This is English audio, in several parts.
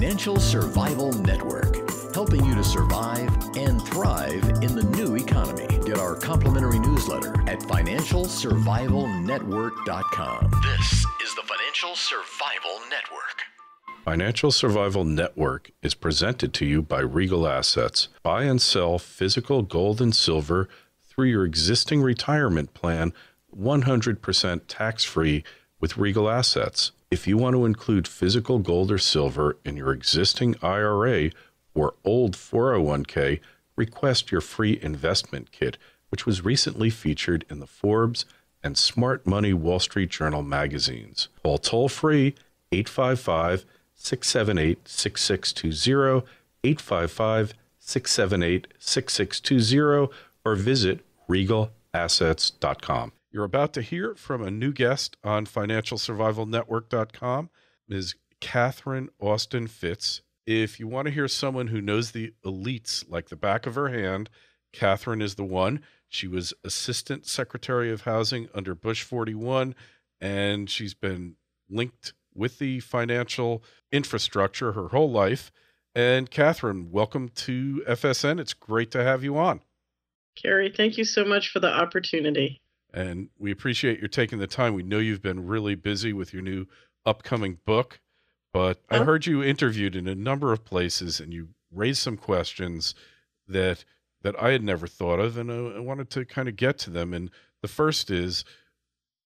Financial Survival Network, helping you to survive and thrive in the new economy. Get our complimentary newsletter at financialsurvivalnetwork.com. This is the Financial Survival Network. Financial Survival Network is presented to you by Regal Assets. Buy and sell physical gold and silver through your existing retirement plan, 100% tax-free with Regal Assets. If you want to include physical gold or silver in your existing IRA or old 401k, request your free investment kit, which was recently featured in the Forbes and Smart Money Wall Street Journal magazines. Call toll-free 855-678-6620, 855-678-6620, or visit regalassets.com. You're about to hear from a new guest on financialsurvivalnetwork.com, Ms. Catherine Austin Fitz. If you want to hear someone who knows the elites like the back of her hand, Catherine is the one. She was Assistant Secretary of Housing under Bush 41, and she's been linked with the financial infrastructure her whole life. And Catherine, welcome to FSN. It's great to have you on. Carrie, thank you so much for the opportunity. And we appreciate your taking the time. We know you've been really busy with your new upcoming book, but I heard you interviewed in a number of places and you raised some questions that I had never thought of, and I wanted to kind of get to them. And the first is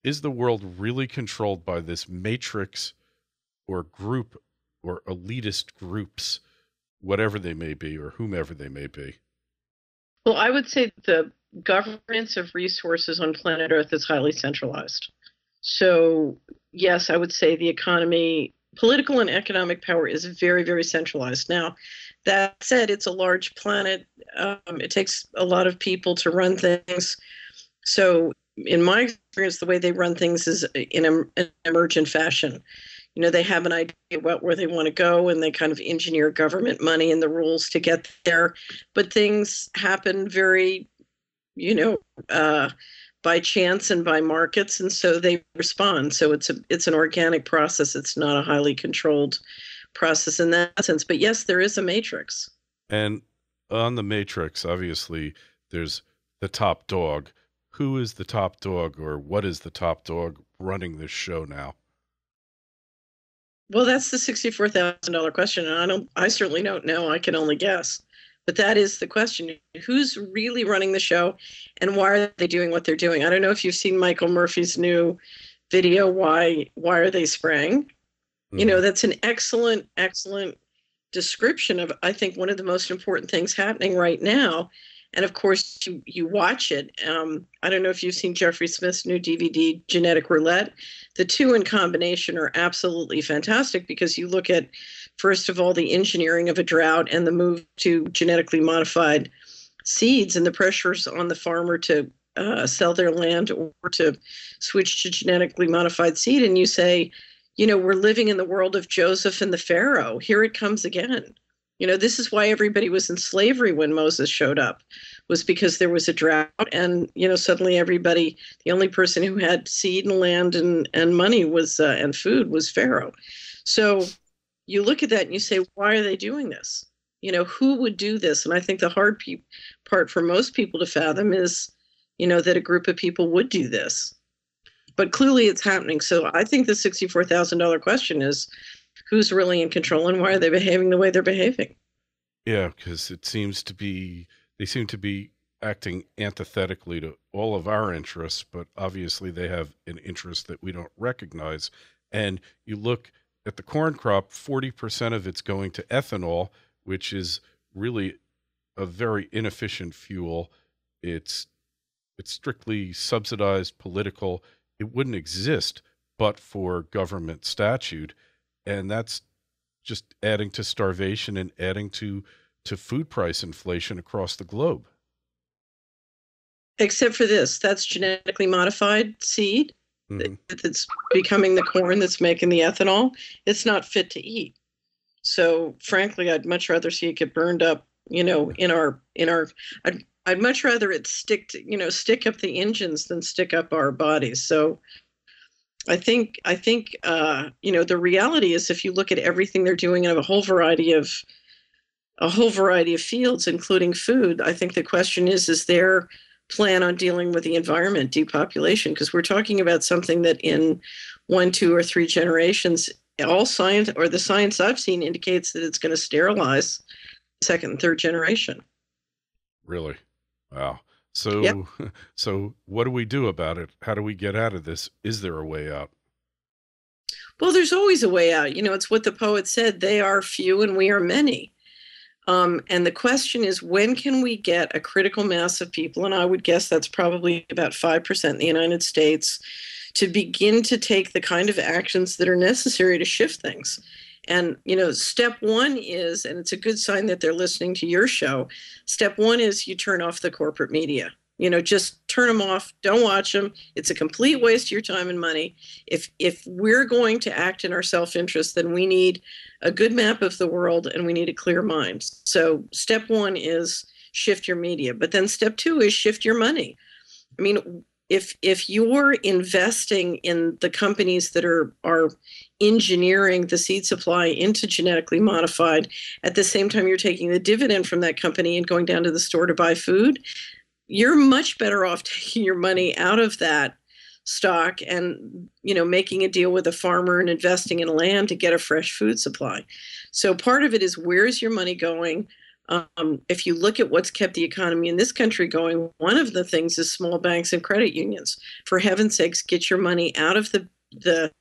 the world really controlled by this matrix or group or elitist groups, whatever they may be or whomever they may be? Well, I would say the governance of resources on planet Earth is highly centralized. So, yes, I would say the economy, political and economic power is very, very centralized. Now, that said, it's a large planet. It takes a lot of people to run things. So, in my experience, the way they run things is in an emergent fashion. You know, they have an idea about where they want to go, and they kind of engineer government money and the rules to get there. But things happen very, by chance and by markets, and so they respond. So it's an organic process. It's not a highly controlled process in that sense. But yes, there is a matrix. And on the matrix, obviously, there's the top dog. Who is the top dog, or what is the top dog running this show now? Well, that's the $64,000 question, and I certainly don't know. I can only guess. But that is the question. Who's really running the show, and why are they doing what they're doing? I don't know if you've seen Michael Murphy's new video, Why Are They Spraying? Mm-hmm. That's an excellent description of, I think, one of the most important things happening right now. And of course, you watch it. I don't know if you've seen Jeffrey Smith's new DVD, Genetic Roulette. The two in combination are absolutely fantastic because you look at, first of all, the engineering of a drought and the move to genetically modified seeds and the pressures on the farmer to sell their land or to switch to genetically modified seed. And you say, we're living in the world of Joseph and the Pharaoh. Here it comes again. This is why everybody was in slavery when Moses showed up, was because there was a drought and, suddenly everybody, the only person who had seed and land and money was, and food was Pharaoh. So you look at that and you say, why are they doing this? Who would do this? And I think the hard part for most people to fathom is, that a group of people would do this. But clearly it's happening. So I think the $64,000 question is, who's really in control and why are they behaving the way they're behaving? Yeah, because they seem to be acting antithetically to all of our interests, but obviously they have an interest that we don't recognize. And you look at the corn crop, 40% of it's going to ethanol, which is really a very inefficient fuel. It's strictly subsidized, political. It wouldn't exist but for government statute. And that's just adding to starvation and adding to food price inflation across the globe. Except for this, that's genetically modified seed. Mm-hmm. That's becoming the corn that's making the ethanol. It's not fit to eat. So frankly, I'd much rather see it get burned up, in our, I'd much rather it stick up the engines than stick up our bodies. So The reality is, if you look at everything they're doing in a whole variety of fields, including food, I think the question is their plan on dealing with the environment, depopulation? Because we're talking about something that in 1, 2, or 3 generations, all science, or the science I've seen, indicates that it's going to sterilize the second and third generation. Really? Wow. Yep. So, so what do we do about it? How do we get out of this? Is there a way out? Well, there's always a way out. It's what the poet said, they are few and we are many. And the question is, when can we get a critical mass of people, and I would guess that's probably about 5% in the United States, to begin to take the kind of actions that are necessary to shift things? And, step one is, and it's a good sign that they're listening to your show, step one is you turn off the corporate media. Just turn them off. Don't watch them. It's a complete waste of your time and money. If we're going to act in our self-interest, then we need a good map of the world and we need a clear mind. So step one is shift your media. But then step two is shift your money. I mean, if you're investing in the companies that are engineering the seed supply into genetically modified, at the same time you're taking the dividend from that company and going down to the store to buy food, you're much better off taking your money out of that stock and, making a deal with a farmer and investing in land to get a fresh food supply. So part of it is, where's your money going? If you look at what's kept the economy in this country going, one of the things is small banks and credit unions. For heaven's sakes, get your money out of the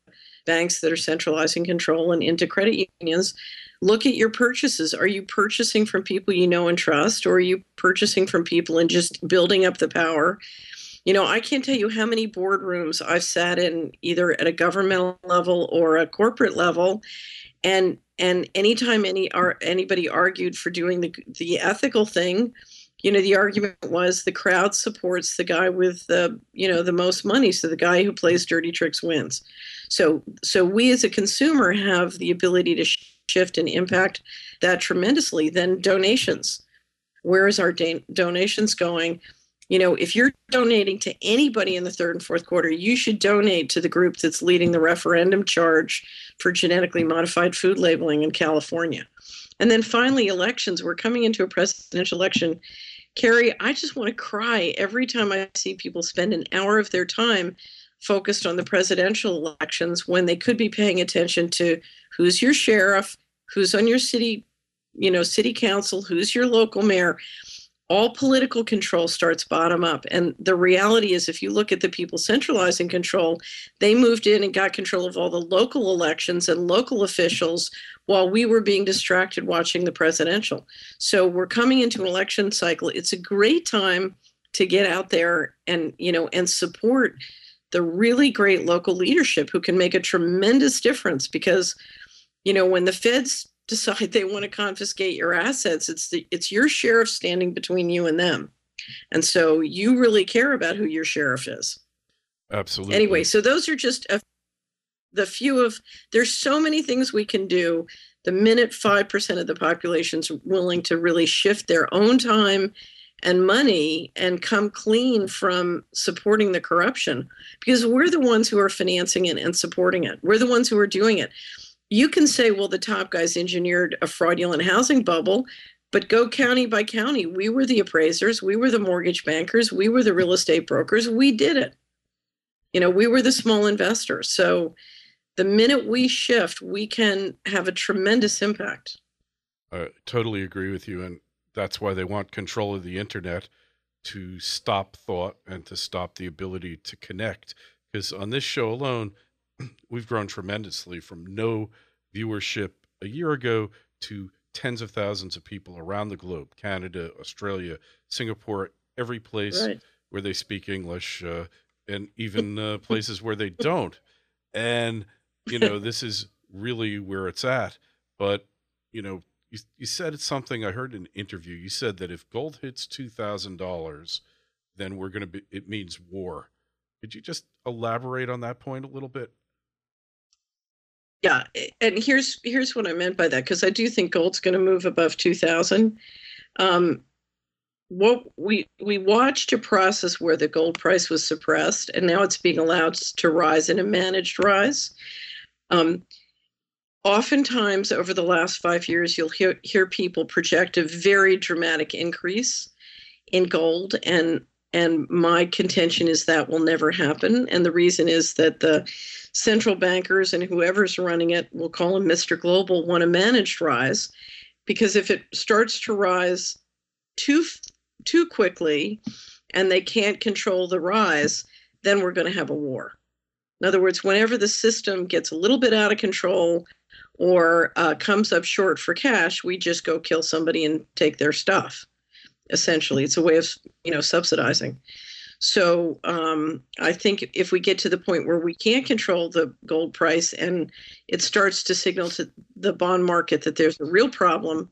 banks that are centralizing control and into credit unions. Look at your purchases. Are you purchasing from people you know and trust, or are you purchasing from people and just building up the power? I can't tell you how many boardrooms I've sat in, either at a governmental level or a corporate level, and anytime anybody argued for doing the ethical thing, the argument was the crowd supports the guy with the most money, so the guy who plays dirty tricks wins. So we as a consumer have the ability to shift and impact that tremendously. Then donations. Where is our donations going? If you're donating to anybody in the third and fourth quarter, you should donate to the group that's leading the referendum charge for genetically modified food labeling in California. And then finally, elections. We're coming into a presidential election. Carrie, I just want to cry every time I see people spend an hour of their time focused on the presidential elections when they could be paying attention to who's your sheriff, who's on your city council, who's your local mayor. All political control starts bottom up. And the reality is, if you look at the people centralizing control, they moved in and got control of all the local elections and local officials while we were being distracted watching the presidential. So we're coming into an election cycle. It's a great time to get out there and support the really great local leadership who can make a tremendous difference. Because, when the feds decide they want to confiscate your assets, it's your sheriff standing between you and them. And so you really care about who your sheriff is. Absolutely. Anyway, so those are just the few of, there's so many things we can do. The minute 5% of the population's willing to really shift their own time and money and come clean from supporting the corruption, because we're the ones who are financing it and supporting it. We're the ones who are doing it. You can say, well, the top guys engineered a fraudulent housing bubble, but go county by county. We were the appraisers. We were the mortgage bankers. We were the real estate brokers. We did it. We were the small investors. So the minute we shift, we can have a tremendous impact. I totally agree with you. And that's why they want control of the internet, to stop thought and to stop the ability to connect. Because on this show alone, we've grown tremendously from no viewership a year ago to tens of thousands of people around the globe, Canada, Australia, Singapore, every place Right. where they speak English, and even places where they don't. And, this is really where it's at. But, you said it's something I heard in an interview. You said that if gold hits $2,000, then it means war. Could you just elaborate on that point a little bit? Yeah, and here's what I meant by that, because I do think gold's going to move above 2,000. what we watched a process where the gold price was suppressed, and now it's being allowed to rise in a managed rise. Oftentimes, over the last 5 years, you'll hear people project a very dramatic increase in gold, and my contention is that will never happen. And the reason is that the central bankers and whoever's running it, we'll call him Mr. Global, want a managed rise, because if it starts to rise too quickly and they can't control the rise, then we're going to have a war. In other words, whenever the system gets a little bit out of control or comes up short for cash, we just go kill somebody and take their stuff. Essentially, it's a way of subsidizing. So I think if we get to the point where we can't control the gold price and it starts to signal to the bond market that there's a real problem,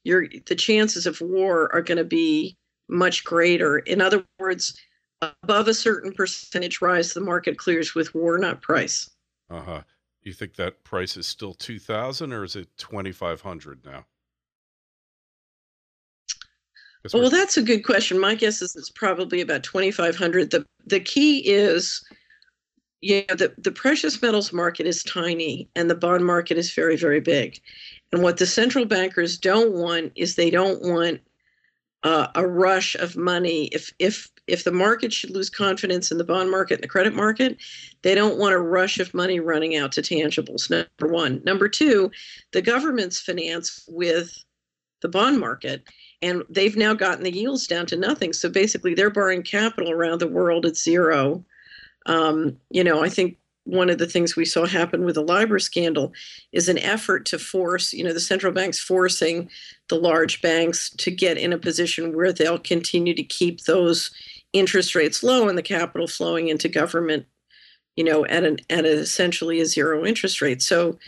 the chances of war are going to be much greater. In other words, above a certain percentage rise, the market clears with war, not price. Uh-huh. You think that price is still 2,000 or is it 2,500 now? Well, that's a good question. My guess is it's probably about 2,500. The key is, the precious metals market is tiny and the bond market is very, very big. And what the central bankers don't want is they don't want a rush of money. If the market should lose confidence in the bond market and the credit market, they don't want a rush of money running out to tangibles, number one. Number two, the government's finance with the bond market, and they've now gotten the yields down to nothing. So basically, they're borrowing capital around the world at zero. I think one of the things we saw happen with the LIBOR scandal is an effort to force, the central banks forcing the large banks to get in a position where they'll continue to keep those interest rates low and the capital flowing into government, at essentially a zero interest rate. So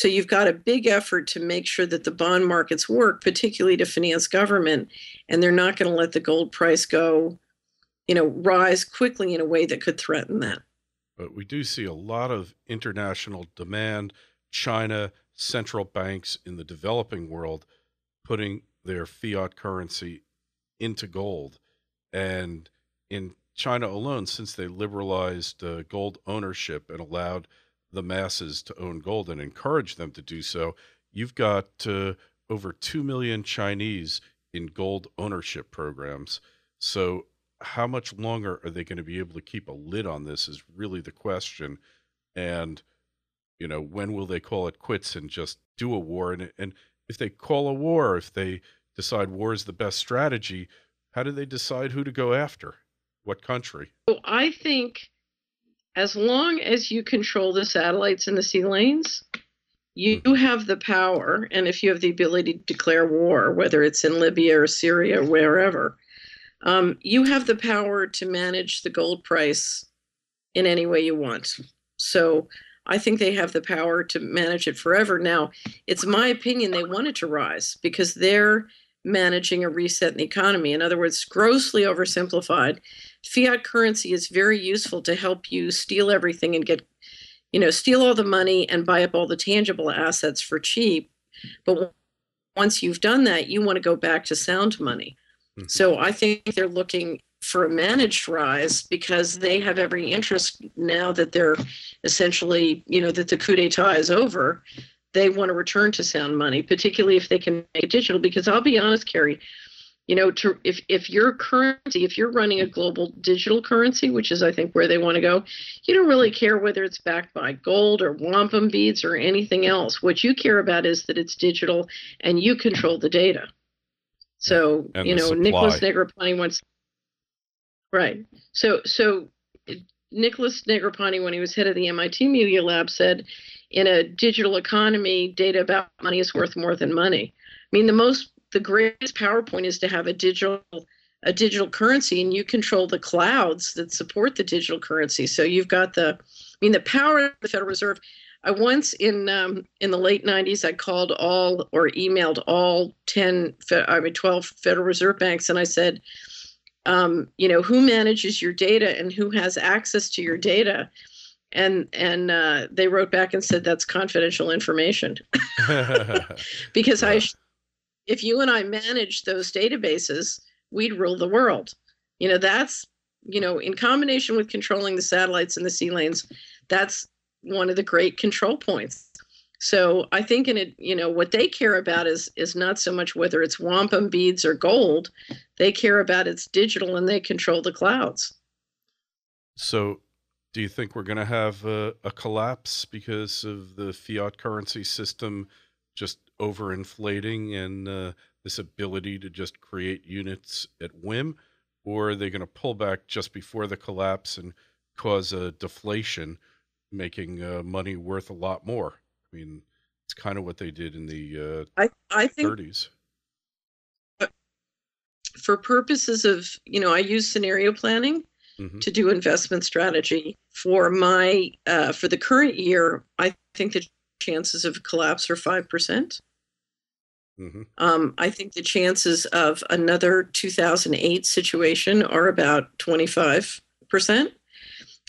you've got a big effort to make sure that the bond markets work, particularly to finance government, and they're not going to let the gold price rise quickly in a way that could threaten that. But we do see a lot of international demand. China, central banks in the developing world putting their fiat currency into gold. And in China alone, since they liberalized gold ownership and allowed the masses to own gold and encourage them to do so, you've got over 2 million Chinese in gold ownership programs. So how much longer are they going to be able to keep a lid on this is really the question. And, when will they call it quits and just do a war? And if they call a war, if they decide war is the best strategy, how do they decide who to go after? What country? Well, I think as long as you control the satellites and the sea lanes, you have the power. And if you have the ability to declare war, whether it's in Libya or Syria or wherever, you have the power to manage the gold price in any way you want. So I think they have the power to manage it forever. Now, it's my opinion they want it to rise because they're managing a reset in the economy. In other words, grossly oversimplified, fiat currency is very useful to help you steal everything and get, steal all the money and buy up all the tangible assets for cheap. But once you've done that, you want to go back to sound money. Mm-hmm. So I think they're looking for a managed rise because they have every interest now that they're essentially, that the coup d'etat is over. They want to return to sound money, particularly if they can make it digital. Because I'll be honest, Carrie, if your currency, if you're running a global digital currency, which is I think where they want to go, you don't really care whether it's backed by gold or wampum beads or anything else. What you care about is that it's digital and you control the data. So, Nicholas Negroponte wants, right. So Nicholas Negroponte, when he was head of the MIT Media Lab, said, in a digital economy, data about money is worth more than money. I mean, the greatest PowerPoint is to have a digital currency, and you control the clouds that support the digital currency. So you've got the power of the Federal Reserve. I once in the late 90s, I called emailed all 12 Federal Reserve banks, and I said, who manages your data and who has access to your data? And they wrote back and said that's confidential information. Because if you and I manage those databases, we'd rule the world. That's, in combination with controlling the satellites and the sea lanes, that's one of the great control points. So I think what they care about is not so much whether it's wampum beads or gold. They care about it's digital, and they control the clouds. So do you think we're going to have a collapse because of the fiat currency system just overinflating and this ability to just create units at whim? Or are they going to pull back just before the collapse and cause a deflation, making money worth a lot more? I mean, it's kind of what they did in the I think 30s. For purposes of, I use scenario planning Hmm. to do investment strategy. For the current year, I think the chances of collapse are 5%. Hmm. I think the chances of another 2008 situation are about 25%.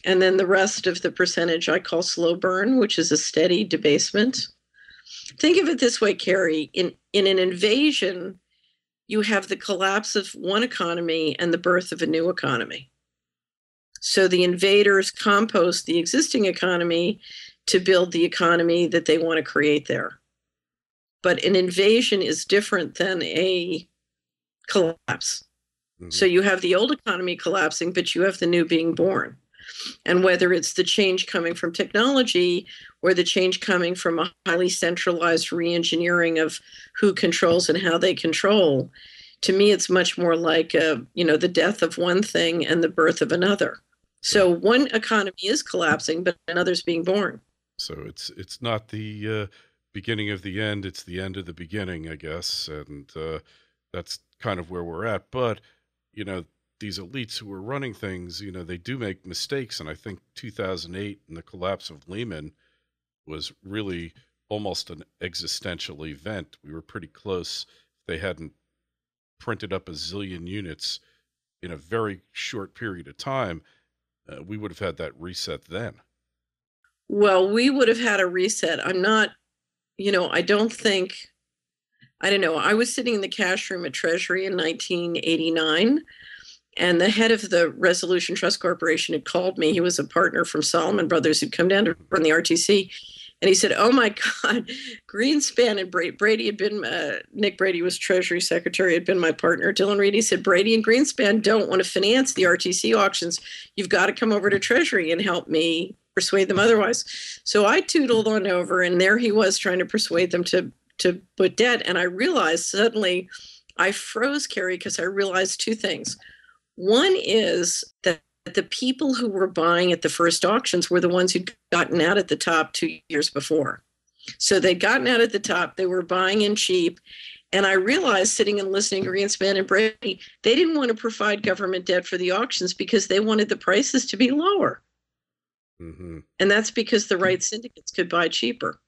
And then the rest of the percentage I call slow burn, which is a steady debasement. Think of it this way, Carrie. In an invasion, you have the collapse of one economy and the birth of a new economy. So the invaders compost the existing economy to build the economy that they want to create there. But an invasion is different than a collapse. Hmm. So you have the old economy collapsing, but you have the new being born. And whether it's the change coming from technology or the change coming from a highly centralized re-engineering of who controls and how they control, to me, it's much more like, the death of one thing and the birth of another. So one economy is collapsing, but another's being born. So it's not the beginning of the end; it's the end of the beginning, I guess, and that's kind of where we're at. But these elites who are running things, they do make mistakes, and I think 2008 and the collapse of Lehman was really almost an existential event. We were pretty close. If they hadn't printed up a zillion units in a very short period of time, we would have had that reset then. Well, we would have had a reset. I don't know. I was sitting in the cash room at Treasury in 1989, and the head of the Resolution Trust Corporation had called me. He was a partner from Salomon Brothers who'd come down to run the RTC. And he said, "Oh my God, Greenspan and Brady had been, Nick Brady was Treasury Secretary, had been my partner, Dylan Reed." He said, "Brady and Greenspan don't want to finance the RTC auctions. You've got to come over to Treasury and help me persuade them otherwise." So I tootled on over, and there he was trying to persuade them to put debt. And I realized suddenly I froze, Carrie, because I realized two things. One is that the people who were buying at the first auctions were the ones who'd gotten out at the top 2 years before. So they'd gotten out at the top, they were buying in cheap. And I realized, sitting and listening to Greenspan and Brady, they didn't want to provide government debt for the auctions because they wanted the prices to be lower. Mm-hmm. And that's because the right syndicates could buy cheaper.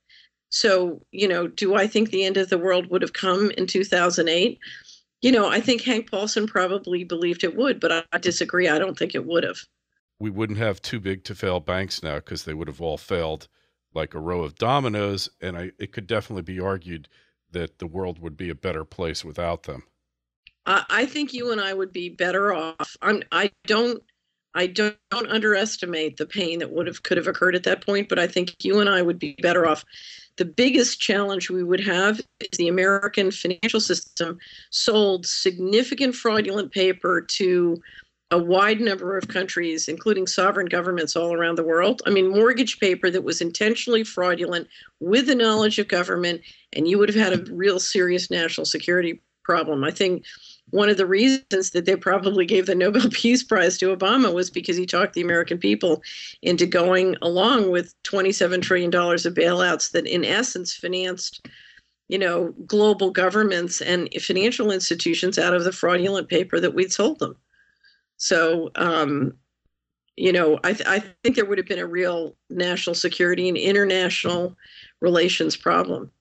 So, do I think the end of the world would have come in 2008? I think Hank Paulson probably believed it would, but I disagree. I don't think it would have. We wouldn't have too big to fail banks now because they would have all failed like a row of dominoes. And it could definitely be argued that the world would be a better place without them. I think you and I would be better off. I don't underestimate the pain that could have occurred at that point, but I think you and I would be better off. The biggest challenge we would have is the American financial system sold significant fraudulent paper to a wide number of countries, including sovereign governments all around the world. I mean, mortgage paper that was intentionally fraudulent with the knowledge of government, and you would have had a real serious national security problem. I think one of the reasons that they probably gave the Nobel Peace Prize to Obama was because he talked the American people into going along with $27 trillion of bailouts that in essence financed, global governments and financial institutions out of the fraudulent paper that we'd sold them. So, I think there would have been a real national security and international relations problem.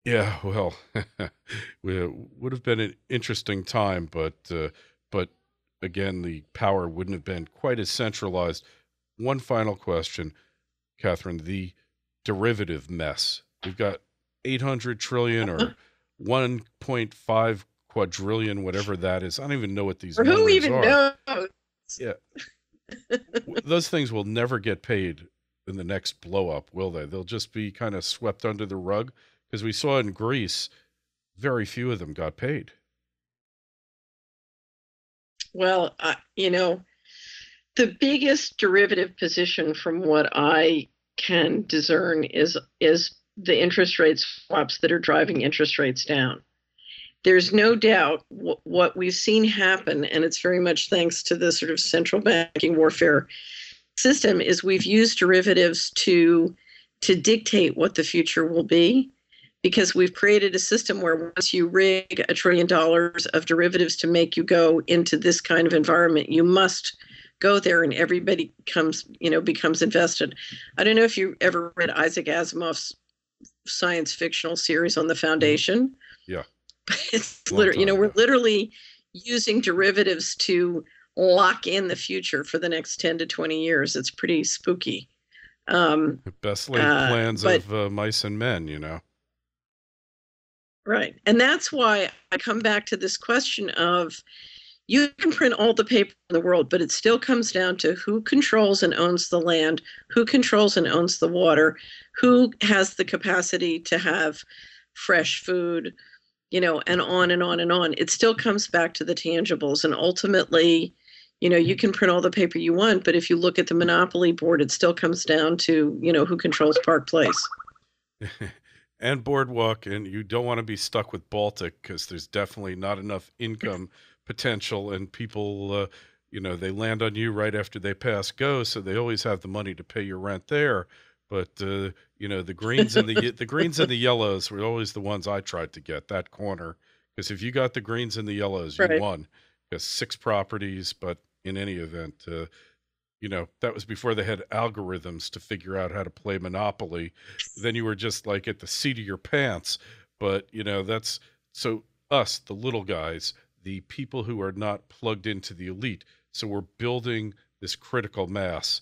Yeah, well, it would have been an interesting time, but again, the power wouldn't have been quite as centralized. One final question, Catherine, the derivative mess. We've got 800 trillion or 1.5 quadrillion, whatever that is. I don't even know what these Or who numbers even are. knows? Yeah. Those things will never get paid in the next blow up, will they? They'll just be kind of swept under the rug, because we saw in Greece, very few of them got paid. Well, the biggest derivative position from what I can discern is the interest rate swaps that are driving interest rates down. There's no doubt what we've seen happen, and it's very much thanks to the sort of central banking warfare system, is we've used derivatives to dictate what the future will be, because we've created a system where once you rig $1 trillion of derivatives to make you go into this kind of environment, you must go there, and everybody becomes invested. I don't know if you ever read Isaac Asimov's science fictional series on the Foundation. Yeah. It's literally, we're literally using derivatives to lock in the future for the next 10 to 20 years. It's pretty spooky. Best laid plans of mice and men, Right. And that's why I come back to this question of, you can print all the paper in the world, but it still comes down to who controls and owns the land, who controls and owns the water, who has the capacity to have fresh food, and on and on and on. It still comes back to the tangibles. And ultimately, you can print all the paper you want, but if you look at the monopoly board, it still comes down to, who controls Park Place. And Boardwalk, and you don't want to be stuck with Baltic, because there's definitely not enough income potential, and people, they land on you right after they pass go, so they always have the money to pay your rent there. But the greens and the greens and the yellows were always the ones I tried to get, that corner, because if you got the greens and the yellows, you won. Because 6 properties, but in any event, that was before they had algorithms to figure out how to play Monopoly. Then you were just like at the seat of your pants. But that's so us, the little guys, the people who are not plugged into the elite. So we're building this critical mass.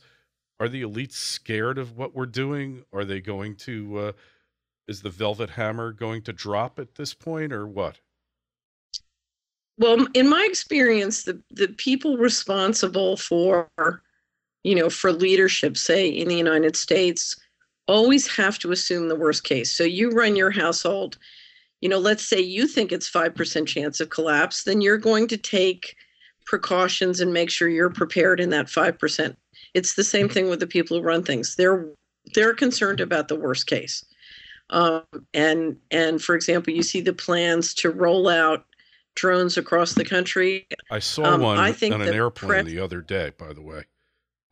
Are the elites scared of what we're doing? Are they going to, is the velvet hammer going to drop at this point, or what? Well, in my experience, the people responsible for leadership, say in the United States, always have to assume the worst case. So you run your household, let's say you think it's 5% chance of collapse, then you're going to take precautions and make sure you're prepared in that 5%. It's the same thing with the people who run things. They're concerned about the worst case. And for example, you see the plans to roll out drones across the country. I saw one on an airplane the other day, by the way.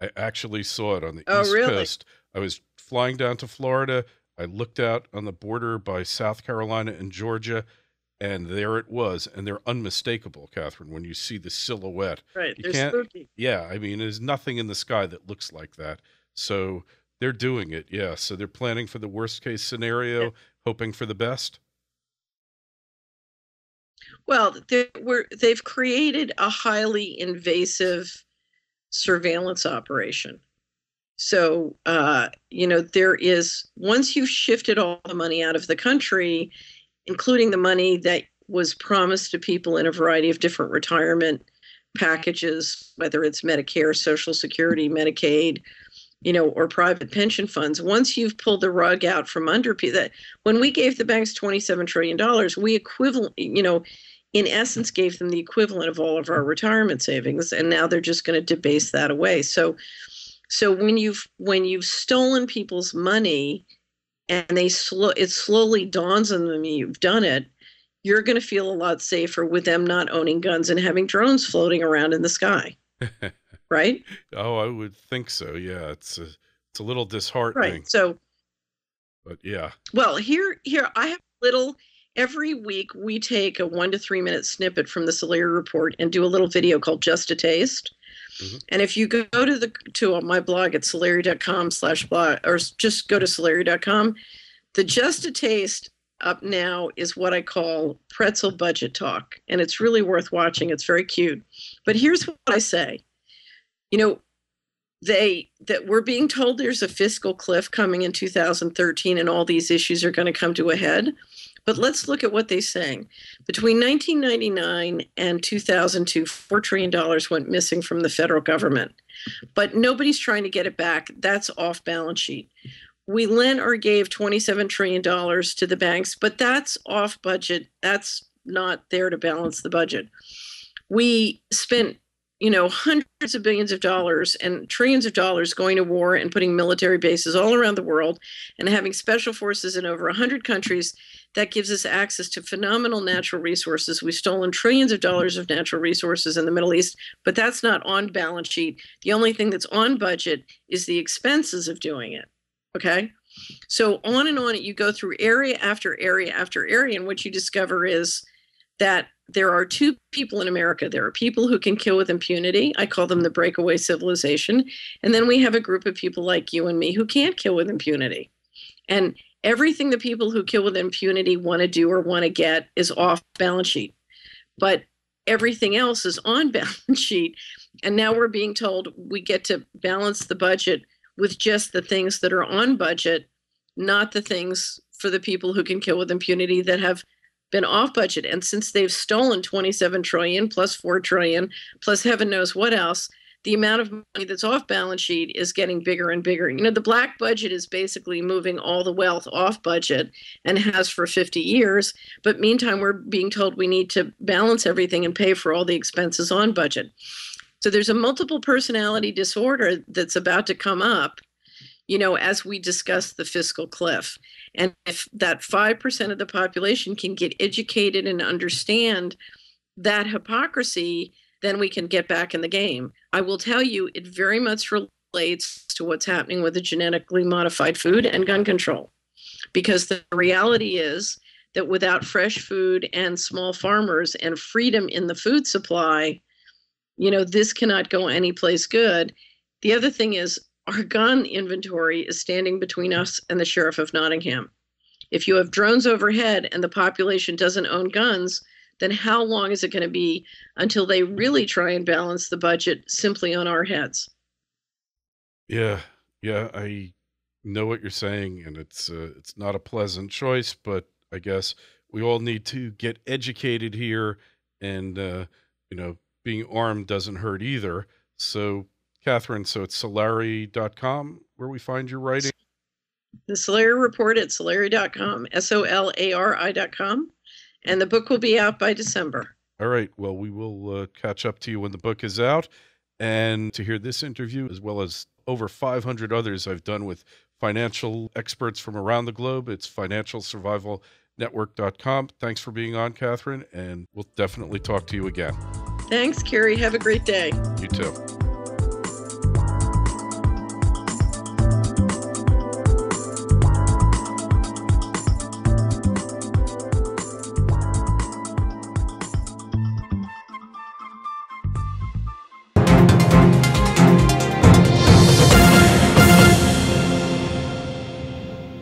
I actually saw it on the East Coast. I was flying down to Florida. I looked out on the border by South Carolina and Georgia, and there it was. And they're unmistakable, Catherine, when you see the silhouette. Right, they're spooky. Yeah, I mean, there's nothing in the sky that looks like that. So they're doing it, yeah. So they're planning for the worst-case scenario, hoping for the best. Well, they've created a highly invasive surveillance operation. So, there is, once you've shifted all the money out of the country, including the money that was promised to people in a variety of different retirement packages, whether it's Medicare, Social Security, Medicaid, or private pension funds, once you've pulled the rug out from under people, that when we gave the banks $27 trillion, we in essence gave them the equivalent of all of our retirement savings, and now they're just going to debase that away. So when you've stolen people's money and it slowly dawns on them you've done it, you're going to feel a lot safer with them not owning guns and having drones floating around in the sky. Right? Oh, I would think so. Yeah, it's a little disheartening. Right. So, but yeah. Well, here I have a little. Every week we take a 1 to 3 minute snippet from the Soleri report and do a little video called Just a Taste. Mm-hmm. And if you go to my blog at soleri.com/blog, or just go to soleri.com, the Just a Taste up now is what I call pretzel budget talk, and it's really worth watching. It's very cute. But here's what I say. That we're being told there's a fiscal cliff coming in 2013 and all these issues are going to come to a head. But let's look at what they're saying. Between 1999 and 2002, $4 trillion went missing from the federal government. But nobody's trying to get it back. That's off balance sheet. We lent or gave $27 trillion to the banks, but that's off budget. That's not there to balance the budget. We spent, hundreds of billions of dollars and trillions of dollars going to war and putting military bases all around the world and having special forces in over 100 countries. That gives us access to phenomenal natural resources. We've stolen trillions of dollars of natural resources in the Middle East, but that's not on balance sheet. The only thing that's on budget is the expenses of doing it. Okay? So on and on, you go through area after area after area, and what you discover is that there are two people in America. There are people who can kill with impunity. I call them the breakaway civilization. And then we have a group of people like you and me who can't kill with impunity. And everything the people who kill with impunity want to do or want to get is off balance sheet. But everything else is on balance sheet. And now we're being told we get to balance the budget with just the things that are on budget, not the things for the people who can kill with impunity that have been off budget. And since they've stolen 27 trillion plus 4 trillion plus heaven knows what else, the amount of money that's off balance sheet is getting bigger and bigger. The black budget is basically moving all the wealth off budget and has for 50 years. But meantime, we're being told we need to balance everything and pay for all the expenses on budget. So there's a multiple personality disorder that's about to come up, as we discuss the fiscal cliff. And if that 5% of the population can get educated and understand that hypocrisy, then we can get back in the game. I will tell you, it very much relates to what's happening with the genetically modified food and gun control. Because the reality is that without fresh food and small farmers and freedom in the food supply, this cannot go anyplace good. The other thing is our gun inventory is standing between us and the Sheriff of Nottingham. If you have drones overhead and the population doesn't own guns, then how long is it going to be until they really try and balance the budget simply on our heads? Yeah, I know what you're saying, and it's not a pleasant choice, but I guess we all need to get educated here, and being armed doesn't hurt either. So, Catherine, so it's Solari.com where we find your writing? The Solari Report at Solari.com, Solari.com. And the book will be out by December. All right. Well, we will catch up to you when the book is out. And to hear this interview, as well as over 500 others I've done with financial experts from around the globe, it's financialsurvivalnetwork.com. Thanks for being on, Catherine, and we'll definitely talk to you again. Thanks, Carrie. Have a great day. You too.